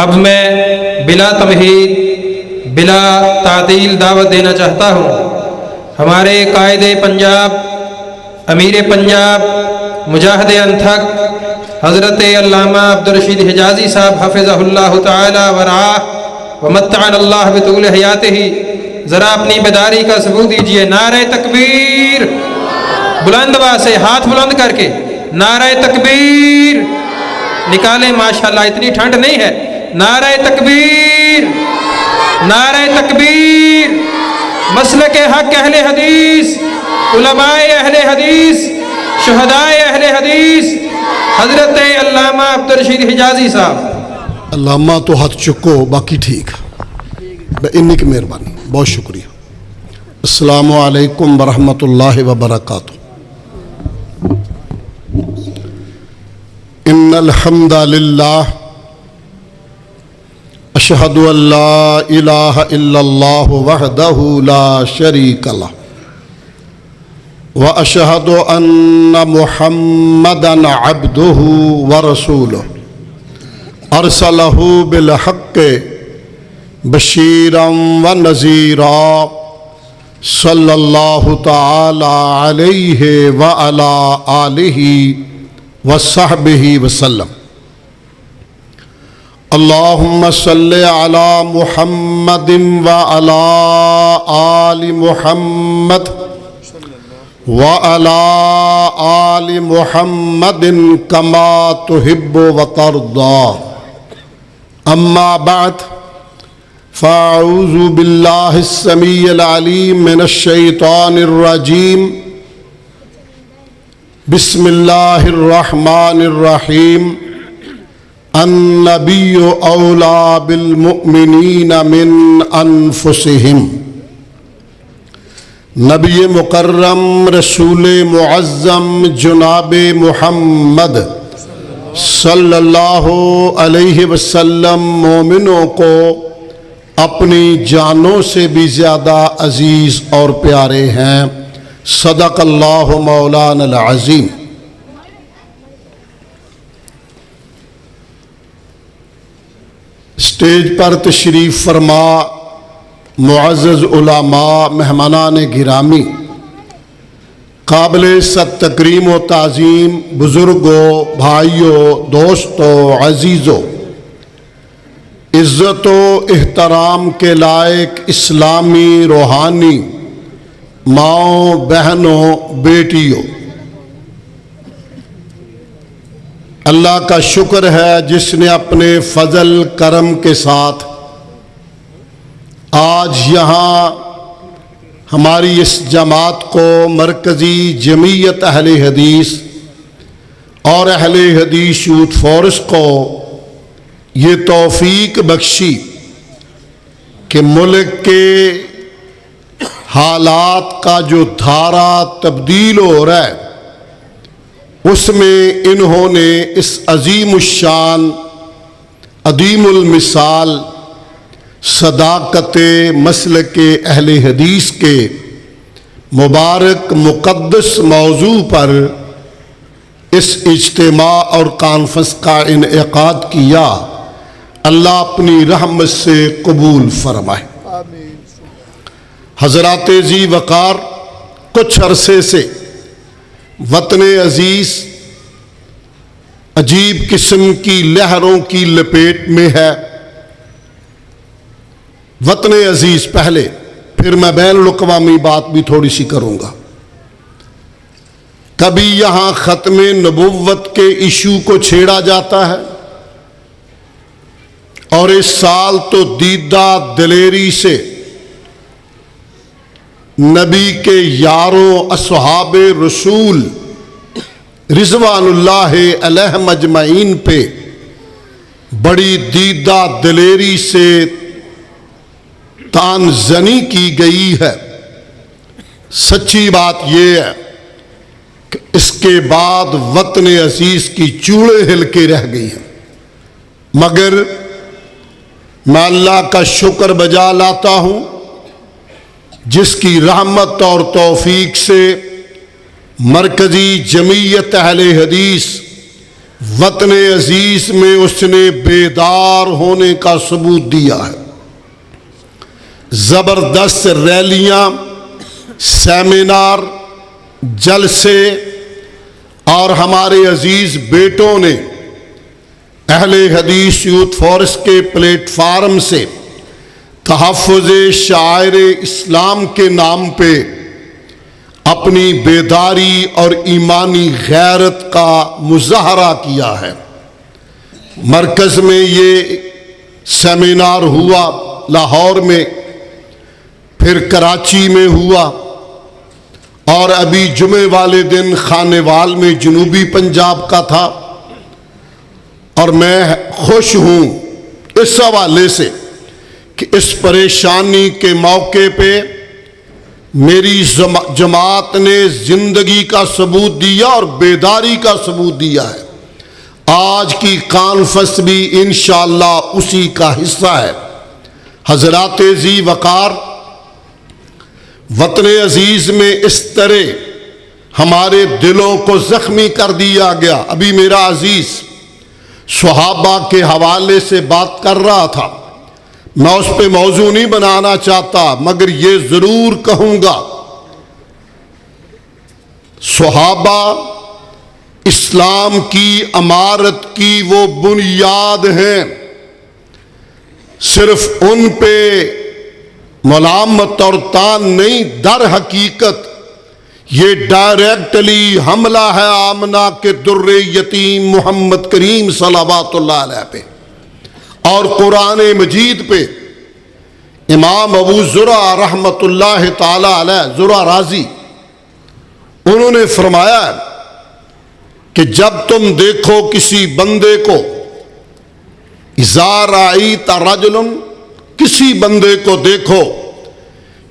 اب میں بلا تمہید بلا تعطیل دعوت دینا چاہتا ہوں ہمارے قائد پنجاب، امیر پنجاب، مجاہد انتھک حضرت علامہ عبدالرشید حجازی صاحب حفظہ اللہ تعالی ورعاہ ومتعنا اللہ بطول حیاتہ، ذرا اپنی بیداری کا ثبوت دیجئے۔ نعرہ تکبیر، بلند آواز سے ہاتھ بلند کر کے نعرہ تکبیر نکالیں۔ ماشاءاللہ اتنی ٹھنڈ نہیں ہے۔ نعرہ تکبیر، نعرہ تکبیر۔ مسلک حق اہل حدیث، علماء اہل حدیث، شہداء اہل حدیث حضرت علامہ عبدالرشید حجازی صاحب۔ علامہ تو ہاتھ چکو، باقی ٹھیک، انہی کی مہربانی، بہت شکریہ۔ السلام علیکم ورحمۃ اللہ وبرکاتہ۔ ان الحمد للہ اشہد ان لا الہ الا اللہ وحدہ لا شریک لہ واشہد ان محمدا عبدہ ورسولہ ارسلہ بالحق بشیرا ونذیرا صلی اللہ تعالی علیہ وعلی آلہ وصحبہ وسلم۔ اللہم صلی علی محمد وعلی آل محمد وعلی آل محمد کما تحب وترضی۔ اما بعد فاعوذ باللہ السمیع العلیم من الشیطان الرجیم۔ بسم اللہ الرحمن الرحیم۔ النبی اولی بالمؤمنین من انفسہم۔ نبی مکرم رسول معظم جناب محمد صلی اللہ علیہ وسلم مومنوں کو اپنی جانوں سے بھی زیادہ عزیز اور پیارے ہیں۔ صدق اللہ مولانا العظیم۔ اسٹیج پر تشریف فرما معزز علماء، مہمانان گرامی، قابل صد تکریم و تعظیم بزرگوں، بھائیوں، دوستوں، عزیزوں، عزت و احترام کے لائق اسلامی روحانی ماؤں، بہنوں، بیٹیوں، اللہ کا شکر ہے جس نے اپنے فضل کرم کے ساتھ آج یہاں ہماری اس جماعت کو، مرکزی جمعیت اہل حدیث اور اہل حدیث یوتھ فورس کو یہ توفیق بخشی کہ ملک کے حالات کا جو دھارا تبدیل ہو رہا ہے اس میں انہوں نے اس عظیم الشان، عظیم المثال، صداقت مسلک اہل حدیث کے مبارک مقدس موضوع پر اس اجتماع اور کانفرنس کا انعقاد کیا۔ اللہ اپنی رحمت سے قبول فرمائے۔ حضرات ذی وقار، کچھ عرصے سے وطن عزیز عجیب قسم کی لہروں کی لپیٹ میں ہے۔ وطن عزیز پہلے، پھر میں بین الاقوامی بات بھی تھوڑی سی کروں گا۔ کبھی یہاں ختم نبوت کے ایشو کو چھیڑا جاتا ہے، اور اس سال تو دیدہ دلیری سے نبی کے یاروں، اصحاب رسول رضوان اللہ علیہ مجمعین پہ بڑی دیدہ دلیری سے تان زنی کی گئی ہے۔ سچی بات یہ ہے کہ اس کے بعد وطن عزیز کی چوڑیں ہل کے رہ گئی ہیں، مگر میں اللہ کا شکر بجا لاتا ہوں جس کی رحمت اور توفیق سے مرکزی جمعیت اہل حدیث وطن عزیز میں اس نے بیدار ہونے کا ثبوت دیا ہے۔ زبردست ریلیاں، سیمینار، جلسے اور ہمارے عزیز بیٹوں نے اہل حدیث یوتھ فورس کے پلیٹ فارم سے تحفظ شعائر اسلام کے نام پہ اپنی بیداری اور ایمانی غیرت کا مظاہرہ کیا ہے۔ مرکز میں یہ سیمینار ہوا، لاہور میں، پھر کراچی میں ہوا، اور ابھی جمعے والے دن خانیوال میں جنوبی پنجاب کا تھا۔ اور میں خوش ہوں اس حوالے سے کہ اس پریشانی کے موقع پہ میری جماعت نے زندگی کا ثبوت دیا اور بیداری کا ثبوت دیا ہے۔ آج کی کانفرنس بھی انشاءاللہ اسی کا حصہ ہے۔ حضرات ذی وقار، وطن عزیز میں اس طرح ہمارے دلوں کو زخمی کر دیا گیا۔ ابھی میرا عزیز صحابہ کے حوالے سے بات کر رہا تھا، میں اس پہ موضوع نہیں بنانا چاہتا، مگر یہ ضرور کہوں گا، صحابہ اسلام کی عمارت کی وہ بنیاد ہیں۔ صرف ان پہ ملامت اور تان نہیں، در حقیقت یہ ڈائریکٹلی حملہ ہے آمنہ کے در یتیم محمد کریم صلوات اللہ علیہ پہ اور قرآن مجید پہ۔ امام ابو زرع رحمت اللہ تعالی علیہ، زرع رازی، انہوں نے فرمایا کہ جب تم دیکھو کسی بندے کو، اذا رأیت رجل، کسی بندے کو دیکھو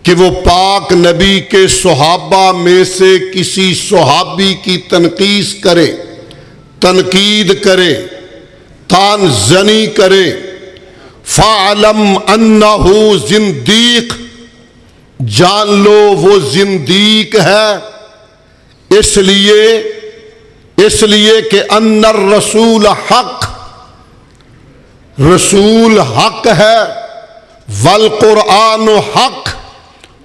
کہ وہ پاک نبی کے صحابہ میں سے کسی صحابی کی تنقیص کرے، تنقید کرے، تان زنی کرے، فَعْلَمْ أَنَّهُ زندیق، جان لو وہ زندیق ہے، اس لیے کہ ان الرسول حق، رسول حق ہے، والقرآن حق،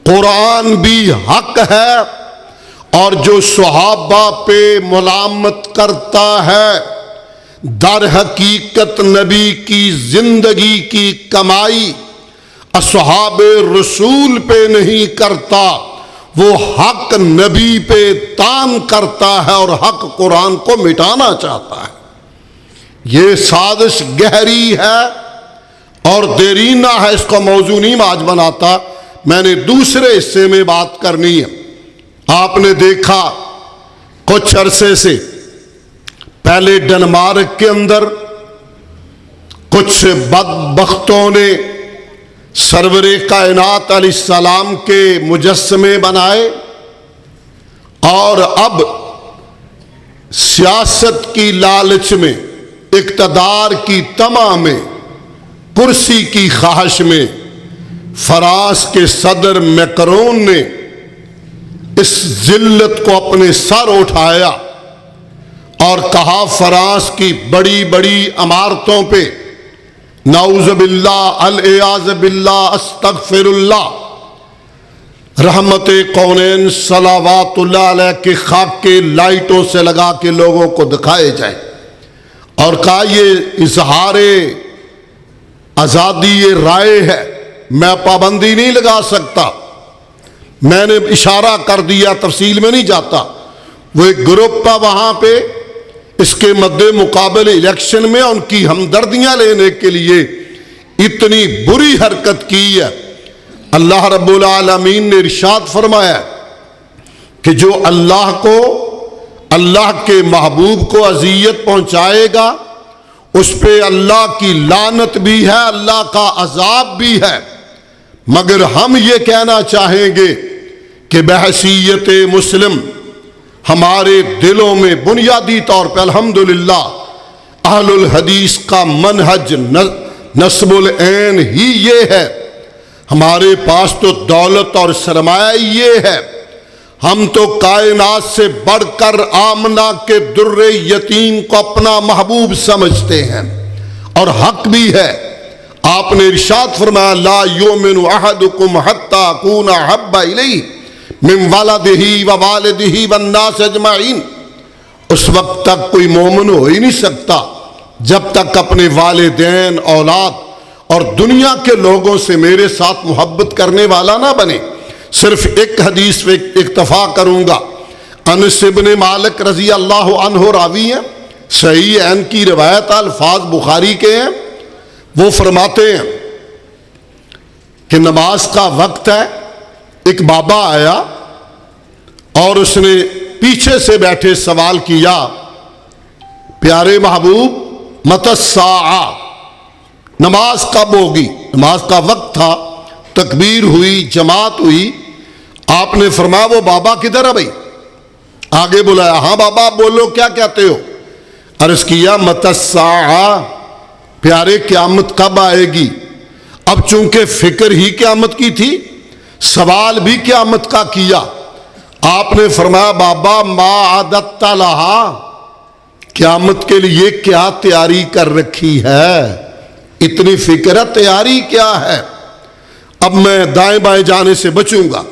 قرآن بھی حق ہے، اور جو صحابہ پہ ملامت کرتا ہے در حقیقت نبی کی زندگی کی کمائی اصحاب رسول پہ نہیں کرتا، وہ حق نبی پہ تان کرتا ہے اور حق قرآن کو مٹانا چاہتا ہے۔ یہ سازش گہری ہے اور دیرینہ ہے، اس کو موضوع نہیں آج بناتا، میں نے دوسرے حصے میں بات کرنی ہے۔ آپ نے دیکھا کچھ عرصے سے پہلے ڈنمارک کے اندر کچھ بدبختوں نے سرور کائنات علیہ السلام کے مجسمے بنائے، اور اب سیاست کی لالچ میں، اقتدار کی طمع میں، کرسی کی خواہش میں فرانس کے صدر میکرون نے اس ذلت کو اپنے سر اٹھایا اور کہا فرانس کی بڑی بڑی عمارتوں پہ نعوذ باللہ، العیاذ باللہ، استغفر اللہ، رحمت کونین صلوات اللہ علیہ کے خاکے لائٹوں سے لگا کے لوگوں کو دکھائے جائے، اور کہا یہ اظہار آزادی رائے ہے، میں پابندی نہیں لگا سکتا، میں نے اشارہ کر دیا، تفصیل میں نہیں جاتا۔ وہ ایک گروپ تھا وہاں پہ، اس کے مد مقابل الیکشن میں ان کی ہمدردیاں لینے کے لیے اتنی بری حرکت کی ہے۔ اللہ رب العالمین نے ارشاد فرمایا کہ جو اللہ کو، اللہ کے محبوب کو اذیت پہنچائے گا اس پہ اللہ کی لعنت بھی ہے، اللہ کا عذاب بھی ہے۔ مگر ہم یہ کہنا چاہیں گے کہ بحیثیت مسلم ہمارے دلوں میں بنیادی طور پہ الحمدللہ اہل الحدیث کا منہج نصب العین ہی یہ ہے، ہمارے پاس تو دولت اور سرمایہ یہ ہے، ہم تو کائنات سے بڑھ کر آمنہ کے در یتیم کو اپنا محبوب سمجھتے ہیں، اور حق بھی ہے۔ آپ نے ارشاد فرمایا لا یؤمن احدکم حتی اکون احب الیہ من ولدہ ووالدہ والناس اجمعین۔ اس وقت تک کوئی مومن ہو ہی نہیں سکتا جب تک اپنے والدین، اولاد اور دنیا کے لوگوں سے میرے ساتھ محبت کرنے والا نہ بنے۔ صرف ایک حدیث پہ اکتفا کروں گا۔ انس بن مالک رضی اللہ عنہ راوی ہیں، صحیح عین کی روایت، الفاظ بخاری کے ہیں۔ وہ فرماتے ہیں کہ نماز کا وقت ہے، ایک بابا آیا اور اس نے پیچھے سے بیٹھے سوال کیا، پیارے محبوب متی الساعہ، نماز کب ہوگی؟ نماز کا وقت تھا، تکبیر ہوئی، جماعت ہوئی۔ آپ نے فرمایا وہ بابا کدھر ہے بھائی؟ آگے بلایا، ہاں بابا بولو کیا کہتے ہو؟ عرض کیا متی الساعہ، پیارے قیامت کب آئے گی؟ اب چونکہ فکر ہی قیامت کی تھی، سوال بھی قیامت کا کیا۔ آپ نے فرمایا بابا ما عددت لہا، قیامت کے لیے کیا تیاری کر رکھی ہے؟ اتنی فکر ہے، تیاری کیا ہے؟ اب میں دائیں بائیں جانے سے بچوں گا۔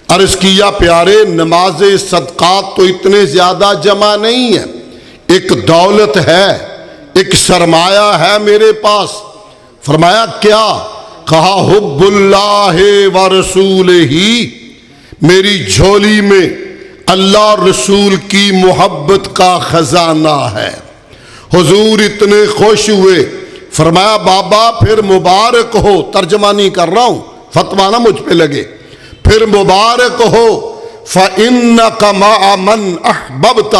عرض کیا پیارے نماز صدقات تو اتنے زیادہ جمع نہیں ہے، ایک دولت ہے، ایک سرمایہ ہے میرے پاس۔ فرمایا کیا؟ کہا حب اللہ ورسولہ، میری جھولی میں اللہ اور رسول کی محبت کا خزانہ ہے۔ حضور اتنے خوش ہوئے، فرمایا بابا پھر مبارک ہو، ترجمہ نہیں کر رہا ہوں، فتویٰ نہ مجھ پہ لگے، پھر مبارک ہو، فَإِنَّكَ مَعَ مَنْ أَحْبَبْتَ،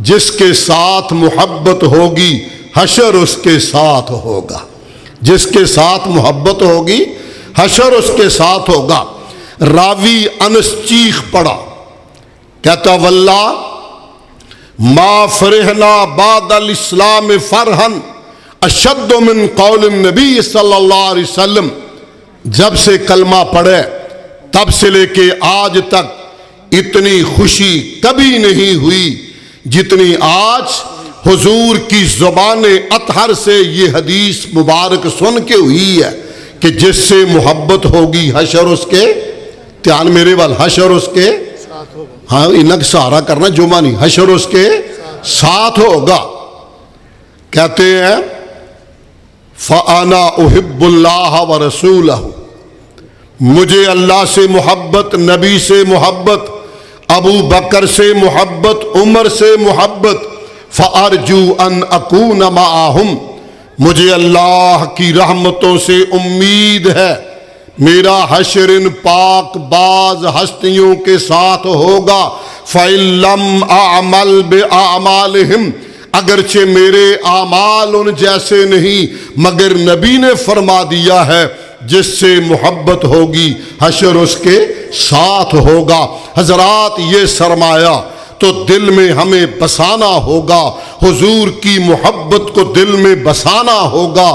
جس کے ساتھ محبت ہوگی حشر اس کے ساتھ ہوگا، جس کے ساتھ محبت ہوگی حشر اس کے ساتھ ہوگا۔ راوی انس چیخ پڑا، کہتا واللہ ما فرحنا بعد الاسلام فرحن اشد من قول النبی صلی اللہ علیہ وسلم، جب سے کلمہ پڑھے تب سے لے کے آج تک اتنی خوشی کبھی نہیں ہوئی جتنی آج حضور کی زبان اطہر سے یہ حدیث مبارک سن کے ہوئی ہے کہ جس سے محبت ہوگی حشر اس کے، دھیان میرے وال، حشر اس کے، ہاں انک سہارا کرنا جمعہ نہیں، حشر اس کے ساتھ ہوگا۔ کہتے ہیں فَأَنَا أُحِبُّ اللَّهَ وَرَسُولَهُ، مجھے اللہ سے محبت، نبی سے محبت، ابو بکر سے محبت، عمر سے محبت، فَأَرْجُو أَنْ أَكُونَ مَعَهُمْ، مجھے اللہ کی رحمتوں سے امید ہے میرا حشر ان پاک باز ہستیوں کے ساتھ ہوگا۔ فَإِن لَّمْ أَعْمَلْ بِأَعْمَالِهِمْ، اگرچہ میرے اعمال ان جیسے نہیں، مگر نبی نے فرما دیا ہے جس سے محبت ہوگی حشر اس کے ساتھ ہوگا۔ حضرات یہ سرمایہ تو دل میں ہمیں بسانا ہوگا، حضور کی محبت کو دل میں بسانا ہوگا،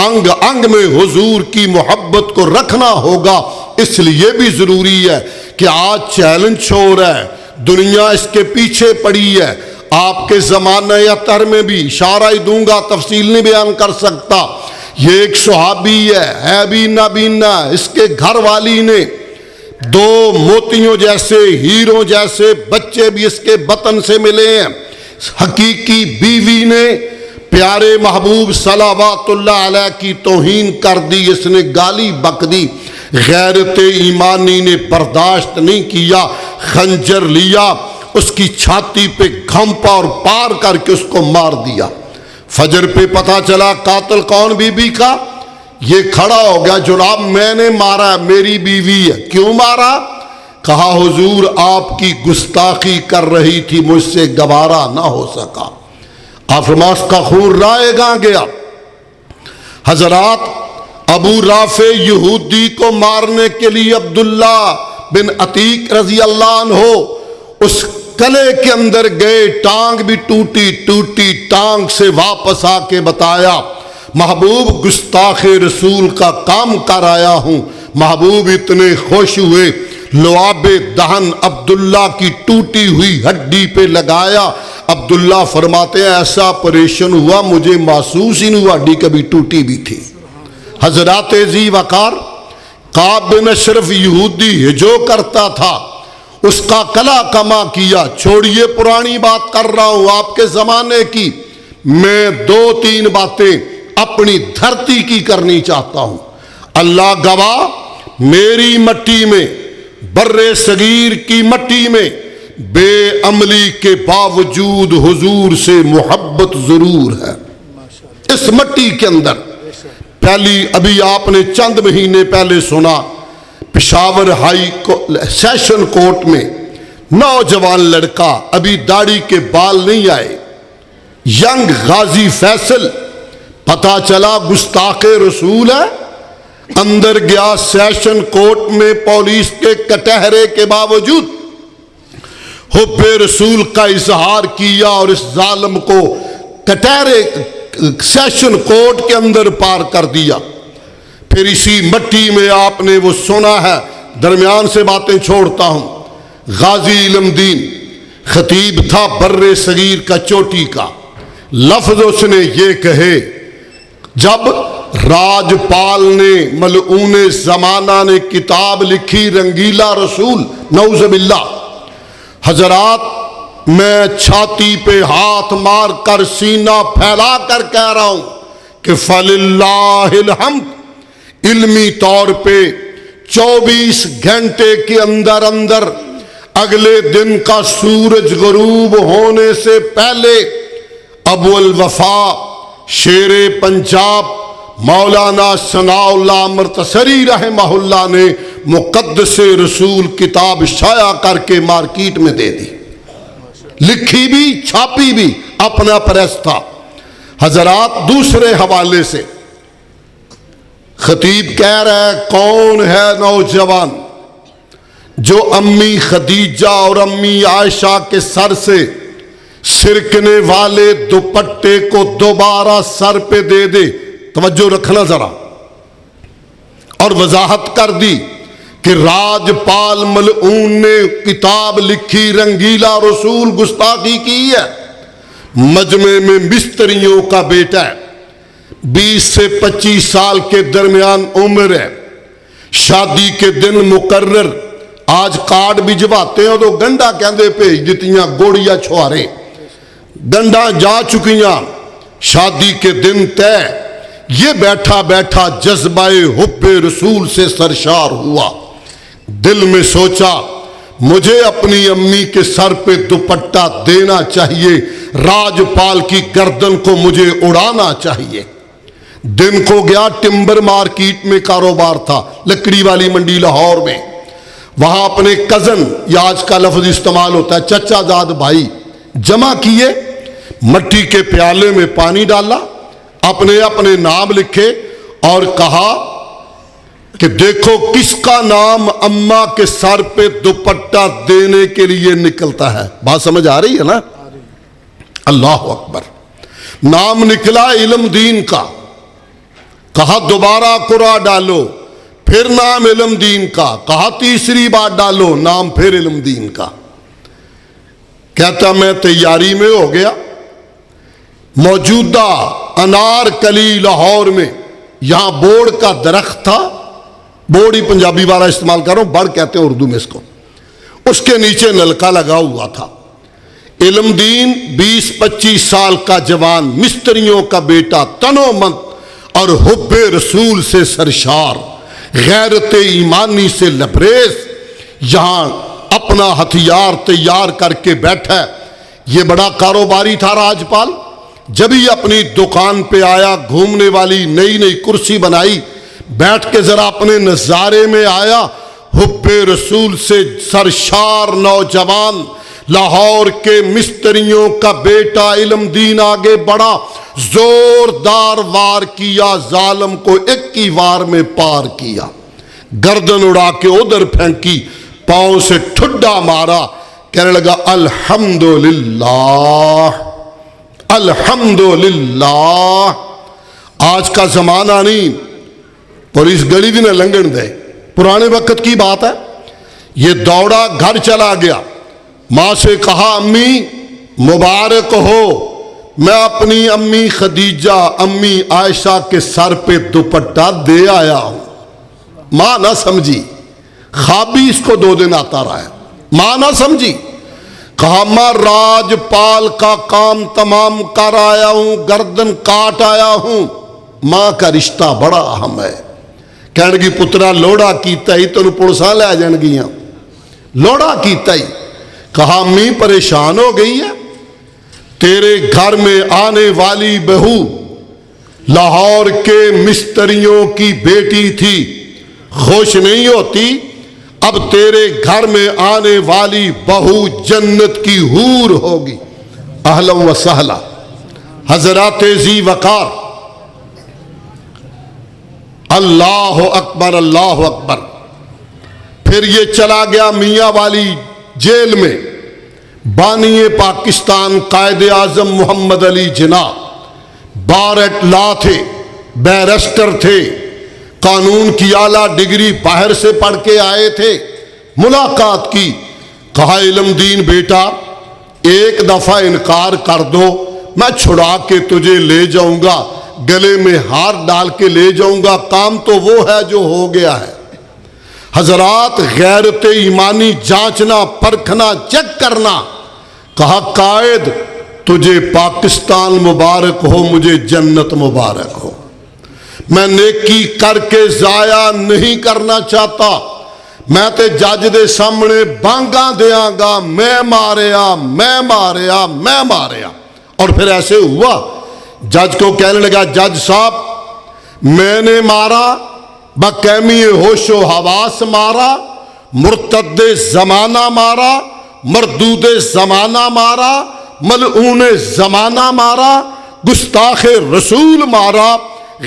انگ انگ میں حضور کی محبت کو رکھنا ہوگا۔ اس لیے بھی ضروری ہے کہ آج چیلنج ہو رہا ہے، دنیا اس کے پیچھے پڑی ہے۔ آپ کے زمانہ اطہر میں بھی اشارہ ہی دوں گا، تفصیل نہیں بیان کر سکتا۔ یہ ایک صحابی ہے بھی نابینا، اس کے گھر والی نے دو موتیوں جیسے، ہیروں جیسے بچے بھی اس کے بطن سے ملے ہیں۔ حقیقی بیوی نے پیارے محبوب صلوات اللہ علیہ کی توہین کر دی، اس نے گالی بک دی، غیرت ایمانی نے برداشت نہیں کیا، خنجر لیا، اس کی چھاتی پہ گھمپا اور پار کر کے اس کو مار دیا۔ فجر پہ پتہ چلا قاتل کون؟ بی بی کا۔ یہ کھڑا ہو گیا، جناب میں نے مارا، میری بیوی ہے۔ کیوں مارا؟ کہا حضور آپ کی گستاخی کر رہی تھی، مجھ سے گوارا نہ ہو سکا۔ آفرماس کا خون رائے گاں گیا۔ حضرات ابو رافع یہودی کو مارنے کے لیے عبداللہ بن عتیق رضی اللہ عنہ اس کلے کے اندر گئے، ٹانگ بھی ٹوٹی ٹانگ سے واپس آ کے بتایا محبوب گستاخ رسول کا کام کر آیا ہوں۔ محبوب اتنے خوش ہوئے، لعاب دہن عبداللہ کی ٹوٹی ہوئی ہڈی پہ لگایا. عبداللہ فرماتے ہیں ایسا آپریشن ہوا مجھے محسوس ہی نہیں ہوا ہڈی کبھی ٹوٹی بھی تھی. حضرات ذی وقار کعب بن اشرف یہودی جو کرتا تھا اس کا کلا کما کیا. چھوڑیے پرانی بات کر رہا ہوں آپ کے زمانے کی. میں 2-3 باتیں اپنی دھرتی کی کرنی چاہتا ہوں. اللہ گواہ میری مٹی میں بر صغیر کی مٹی میں بے عملی کے باوجود حضور سے محبت ضرور ہے. اس مٹی کے اندر پہلی ابھی آپ نے چند مہینے پہلے سنا پشاور ہائی سیشن کورٹ میں نوجوان لڑکا ابھی داڑھی کے بال نہیں آئے ینگ غازی فیصل پتہ چلا گستاخ رسول ہے. اندر گیا سیشن کورٹ میں پولیس کے کٹہرے کے باوجود حب رسول کا اظہار کیا اور اس ظالم کو کٹہرے سیشن کورٹ کے اندر پار کر دیا. پھر اسی مٹی میں آپ نے وہ سنا ہے. درمیان سے باتیں چھوڑتا ہوں. غازی علم دین خطیب تھا بر صغیر کا چوٹی کا. لفظ اس نے یہ کہے جب راجپال نے ملعون زمانہ نے کتاب لکھی رنگیلا رسول نعوذ باللہ. حضرات میں چھاتی پہ ہاتھ مار کر سینہ پھیلا کر کہہ رہا ہوں کہ فللہ الحمد علمی طور پہ 24 گھنٹے کے اندر اندر اگلے دن کا سورج غروب ہونے سے پہلے ابو الوفا شیر پنجاب مولانا ثناء اللہ مرتصری رحمہ اللہ نے مقدس رسول کتاب شائع کر کے مارکیٹ میں دے دی. لکھی بھی چھاپی بھی اپنا پریس تھا. حضرات دوسرے حوالے سے خطیب کہہ رہا ہے کون ہے نوجوان جو امی خدیجہ اور امی عائشہ کے سر سے سرکنے والے دوپٹے کو دوبارہ سر پہ دے دے. توجہ رکھنا ذرا. اور وضاحت کر دی کہ راجپال ملعون نے کتاب لکھی رنگیلا رسول گستاخی کی ہے. مجمع میں مستریوں کا بیٹا ہے. 20 سے 25 سال کے درمیان عمر ہے. شادی کے دن مقرر. آج کارڈ بھجواتے ہیں تو گنڈا کہندے بھیج دیتیاں گوڑیاں چھوارے گنڈا جا چکیاں. شادی کے دن طے. یہ بیٹھا بیٹھا جذبہ حب رسول سے سرشار ہوا. دل میں سوچا مجھے اپنی امی کے سر پہ دوپٹہ دینا چاہیے. راجپال کی گردن کو مجھے اڑانا چاہیے. دن کو گیا ٹمبر مارکیٹ میں کاروبار تھا لکڑی والی منڈی لاہور میں. وہاں اپنے کزن یا آج کا لفظ استعمال ہوتا ہے چچا زاد بھائی جمع کیے. مٹی کے پیالے میں پانی ڈالا اپنے اپنے نام لکھے اور کہا کہ دیکھو کس کا نام اماں کے سر پہ دوپٹہ دینے کے لیے نکلتا ہے. بات سمجھ آ رہی ہے نا. اللہ اکبر. نام نکلا علم دین کا. کہا دوبارہ قرآ ڈالو. پھر نام علم دین کا. کہا تیسری بار ڈالو. نام پھر علم دین کا. کہتا میں تیاری میں ہو گیا. موجودہ انار کلی لاہور میں یہاں بورڈ کا درخت تھا. بورڈ ہی پنجابی والا استعمال کر رہا ہوں بڑ کہتے ہیں اردو میں اس کو. اس کے نیچے نلکا لگا ہوا تھا. علم دین 20-25 سال کا جوان مستریوں کا بیٹا تنو مند اور حب رسول سے سرشار غیرت ایمانی سے لبریز یہاں اپنا ہتھیار تیار کر کے بیٹھا ہے. یہ بڑا کاروباری تھا راجپال. جب ہی اپنی دکان پہ آیا گھومنے والی نئی نئی کرسی بنائی بیٹھ کے ذرا اپنے نظارے میں آیا. حب رسول سے سرشار نوجوان لاہور کے مستریوں کا بیٹا علم دین آگے بڑھا. زوردار وار کیا. ظالم کو ایک ہی وار میں پار کیا. گردن اڑا کے ادھر پھینکی. پاؤں سے ٹھڈا مارا. کہنے لگا الحمدللہ الحمدللہ. آج کا زمانہ نہیں. پولیس گلی بھی نہ لنگن دے. پرانے وقت کی بات ہے. یہ دوڑا گھر چلا گیا، ماں سے کہا امی مبارک ہو، میں اپنی امی خدیجہ امی عائشہ کے سر پہ دوپٹہ دے آیا ہوں۔ ماں نہ سمجھی، خوابی اس کو 2 دن آتا رہا ہے، ماں نہ سمجھی، کہا میں راج پال کا کام تمام کر آیا ہوں، گردن کاٹ آیا ہوں۔ ماں کا رشتہ بڑا اہم ہے، کہنے گی پترا لوڑا کیتا ہی تینوں پڑساں لے جان گیاں، لوڑا کیتا ہی۔ کہا امی پریشان ہو گئی ہے، تیرے گھر میں آنے والی بہو لاہور کے مستریوں کی بیٹی تھی، خوش نہیں ہوتی؟ اب تیرے گھر میں آنے والی بہو جنت کی حور ہوگی۔ اہلا و سہلا۔ حضرات ذی وقار، اللہ اکبر اللہ اکبر۔ پھر یہ چلا گیا میاں والی جیل میں، بانی پاکستان قائد اعظم محمد علی جناح بارٹ لا تھے، بیرسٹر تھے، قانون کی اعلیٰ ڈگری باہر سے پڑھ کے آئے تھے۔ ملاقات کی، کہا علم دین بیٹا ایک دفعہ انکار کر دو، میں چھڑا کے تجھے لے جاؤں گا، گلے میں ہار ڈال کے لے جاؤں گا، کام تو وہ ہے جو ہو گیا ہے۔ حضرات غیرت ایمانی جانچنا پرکھنا چیک کرنا۔ کہا قائد تجھے پاکستان مبارک ہو، مجھے جنت مبارک ہو، میں نیکی کر کے ضائع نہیں کرنا چاہتا، میں تے جج دے سامنے بانگاں دیاں گا، میں ماریا میں ماریا میں ماریا۔ اور پھر ایسے ہوا، جج کو کہنے لگا جج صاحب میں نے مارا، بقیمی ہوش و حواس مارا، مرتد زمانہ مارا، مردود زمانہ مارا، ملعون زمانہ مارا، گستاخ رسول مارا،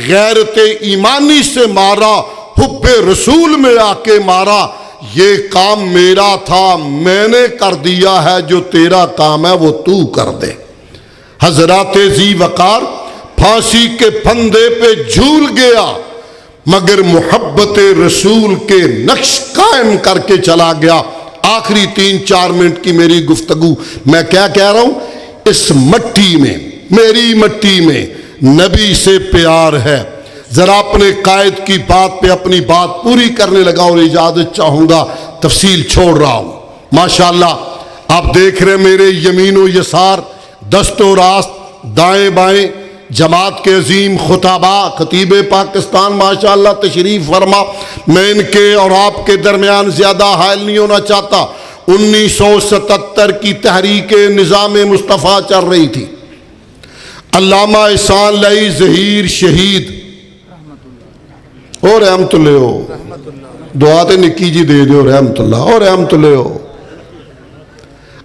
غیرت ایمانی سے مارا، حب رسول میں آ کے مارا۔ یہ کام میرا تھا، میں نے کر دیا ہے، جو تیرا کام ہے وہ تو کر دے۔ حضرات ذی وقار پھانسی کے پھندے پہ جھول گیا، مگر محبت رسول کے نقش قائم کر کے چلا گیا۔ آخری 3-4 منٹ کی میری گفتگو، میں کیا کہہ رہا ہوں؟ اس مٹی میں، میری مٹی میں نبی سے پیار ہے۔ ذرا اپنے قائد کی بات پہ اپنی بات پوری کرنے لگا اور اجازت چاہوں گا، تفصیل چھوڑ رہا ہوں۔ ماشاءاللہ آپ دیکھ رہے میرے یمین و یسار، دست و راست، دائیں بائیں جماعت کے عظیم خطبہ، خطیب پاکستان ماشاءاللہ تشریف فرما۔ میں ان کے اور آپ کے درمیان زیادہ حائل نہیں ہونا چاہتا۔ 1977 کی تحریک نظام مصطفیٰ چل رہی تھی، علامہ احسان لائی ظہیر شہید اور رحمت اللہ ہو، دعا تے نکی جی دے دیو رحمت اللہ اور رحمت اللہ ہو۔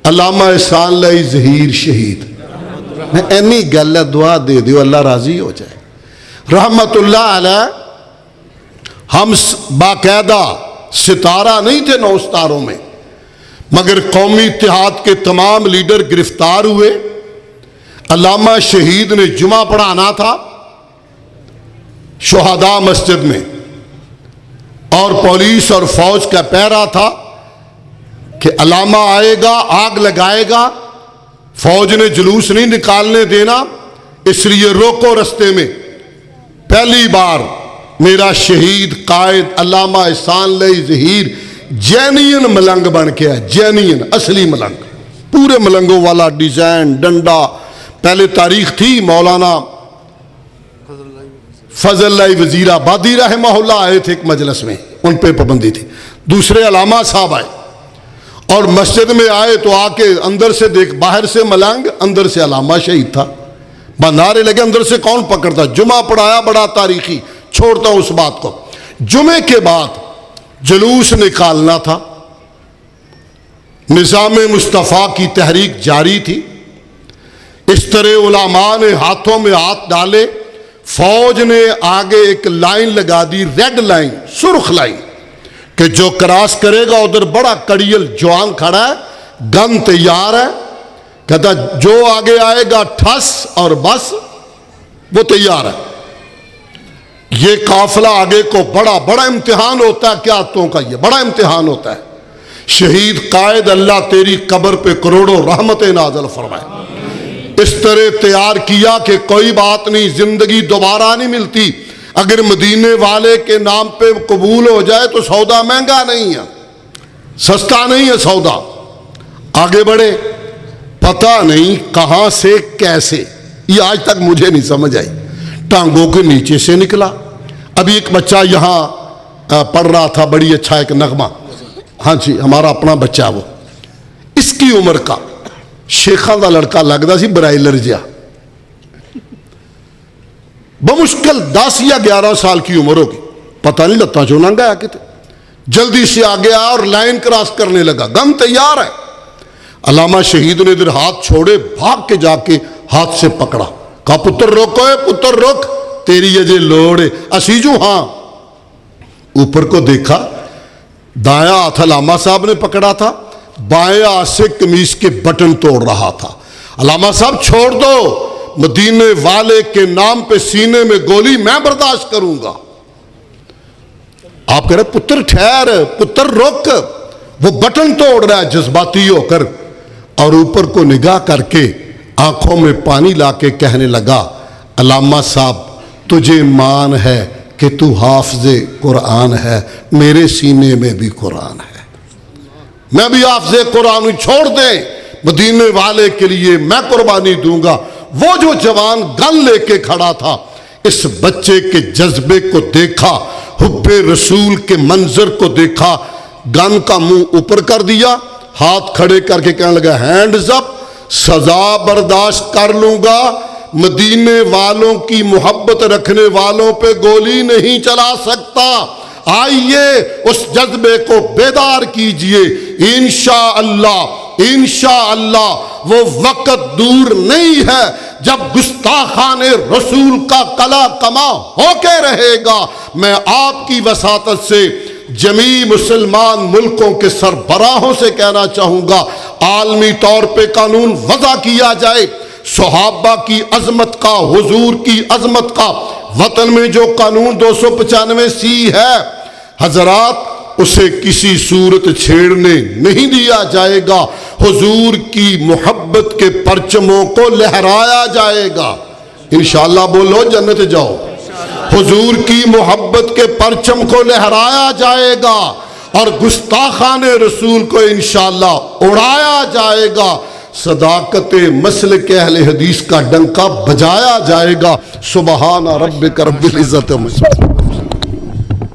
علامہ احسان لائی ظہیر شہید، میں اینی گل ہے، دعا دے دیو اللہ راضی ہو جائے، رحمت اللہ علیہ۔ ہم باقاعدہ ستارہ نہیں تھے 9 ستاروں میں، مگر قومی اتحاد کے تمام لیڈر گرفتار ہوئے۔ علامہ شہید نے جمعہ پڑھانا تھا شہداء مسجد میں، اور پولیس اور فوج کا پہرا تھا کہ علامہ آئے گا آگ لگائے گا، فوج نے جلوس نہیں نکالنے دینا، اس لیے روکو رستے میں۔ پہلی بار میرا شہید قائد علامہ احسان لائی ظہیر جینین ملنگ بن کے ہے، جینین اصلی ملنگ، پورے ملنگوں والا ڈیزائن ڈنڈا۔ پہلے تاریخ تھی، مولانا فضل اللہ وزیر آبادی رحمہ اللہ آئے تھے ایک مجلس میں، ان پہ پابندی تھی۔ دوسرے علامہ صاحب آئے اور مسجد میں آئے تو آ کے اندر سے دیکھ، باہر سے ملنگ اندر سے علامہ شہید تھا، بندارے لگے اندر سے کون پکڑتا۔ جمعہ پڑھایا، بڑا تاریخی، چھوڑتا ہوں اس بات کو۔ جمعے کے بعد جلوس نکالنا تھا، نظام مصطفیٰ کی تحریک جاری تھی، اس طرح علماء نے ہاتھوں میں ہاتھ ڈالے، فوج نے آگے ایک لائن لگا دی، ریڈ لائن، سرخ لائن، کہ جو کراس کرے گا ادھر بڑا کڑیل جوان کھڑا ہے، گن تیار ہے، کہتا جو آگے آئے گا ٹھس اور بس، وہ تیار ہے۔ یہ قافلہ آگے کو بڑا امتحان ہوتا ہے، کیا تو کا یہ بڑا امتحان ہوتا ہے شہید قائد اللہ تیری قبر پہ کروڑوں رحمتیں نازل فرمائے۔ اس طرح تیار کیا کہ کوئی بات نہیں، زندگی دوبارہ نہیں ملتی، اگر مدینے والے کے نام پہ قبول ہو جائے تو سودا مہنگا نہیں ہے، سستا نہیں ہے سودا۔ آگے بڑھے، پتہ نہیں کہاں سے کیسے، یہ آج تک مجھے نہیں سمجھ آئی، ٹانگوں کے نیچے سے نکلا۔ ابھی ایک بچہ یہاں پڑھ رہا تھا، بڑی اچھا ایک نغمہ، ہاں جی ہمارا اپنا بچہ، وہ اس کی عمر کا شیخاں دا لڑکا لگتا سی برائلر جہا، بمشکل 10 یا 11 سال کی عمر ہوگی، پتہ نہیں لتاں چوں لنگا آیا کتے، جلدی سے آگے آیا اور لائن کراس کرنے لگا، گن تیار ہے۔ علامہ شہید نے ادھر ہاتھ چھوڑے، بھاگ کے جا کے ہاتھ سے پکڑا، کہا پتر روکو، پتر روک، تیری اجے لوڑ ہے۔ اسیجو ہاں، اوپر کو دیکھا، دایاں ہاتھ علامہ صاحب نے پکڑا تھا، بائیں ہاتھ سے قمیص کے بٹن توڑ رہا تھا۔ علامہ صاحب چھوڑ دو، مدینے والے کے نام پہ سینے میں گولی میں برداشت کروں گا۔ آپ کہہ رہے پتر ٹھہر، پتر رک، وہ بٹن توڑ رہا ہے جذباتی ہو کر، اور اوپر کو نگاہ کر کے آنکھوں میں پانی لا کے کہنے لگا، علامہ صاحب تجھے مان ہے کہ تو حافظ قرآن ہے، میرے سینے میں بھی قرآن ہے، میں بھی حافظ قرآن ہوں، چھوڑ دیں، مدینے والے کے لیے میں قربانی دوں گا۔ وہ جو جوان گن لے کے کھڑا تھا، اس بچے کے جذبے کو دیکھا، حب رسول کے منظر کو دیکھا، گن کا منہ اوپر کر دیا، ہاتھ کھڑے کر کے کہنے لگا ہینڈز اپ، سزا برداشت کر لوں گا، مدینے والوں کی محبت رکھنے والوں پہ گولی نہیں چلا سکتا، آئیے اس جذبے کو بیدار کیجئے، انشاءاللہ انشاءاللہ وہ وقت دور نہیں ہے جب گستاخان رسول کا کلا کما ہو کے رہے گا۔ میں آپ کی وساطت سے جمیع مسلمان ملکوں کے سربراہوں سے کہنا چاہوں گا، عالمی طور پہ قانون وضع کیا جائے، صحابہ کی عظمت کا، حضور کی عظمت کا، وطن میں جو قانون 295 ہے حضرات، اسے کسی صورت چھیڑنے نہیں دیا جائے گا، حضور کی محبت کے پرچموں کو لہرایا جائے گا، انشاءاللہ بولو جنت جاؤ، حضور کی محبت کے پرچم کو لہرایا جائے گا، اور گستاخان رسول کو انشاءاللہ اڑایا جائے گا، صداقت مسلک اہل حدیث کا ڈنکا بجایا جائے گا۔ سبحان ربک رب العزت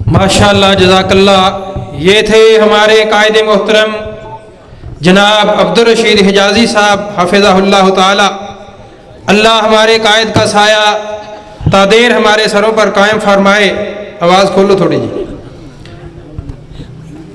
ماشاءاللہ، جزاک اللہ۔ یہ تھے ہمارے قائد محترم جناب عبدالرشید حجازی صاحب حفظہ اللہ تعالی۔ اللہ ہمارے قائد کا سایہ تا دیر ہمارے سروں پر قائم فرمائے۔ آواز کھولو تھوڑی جی۔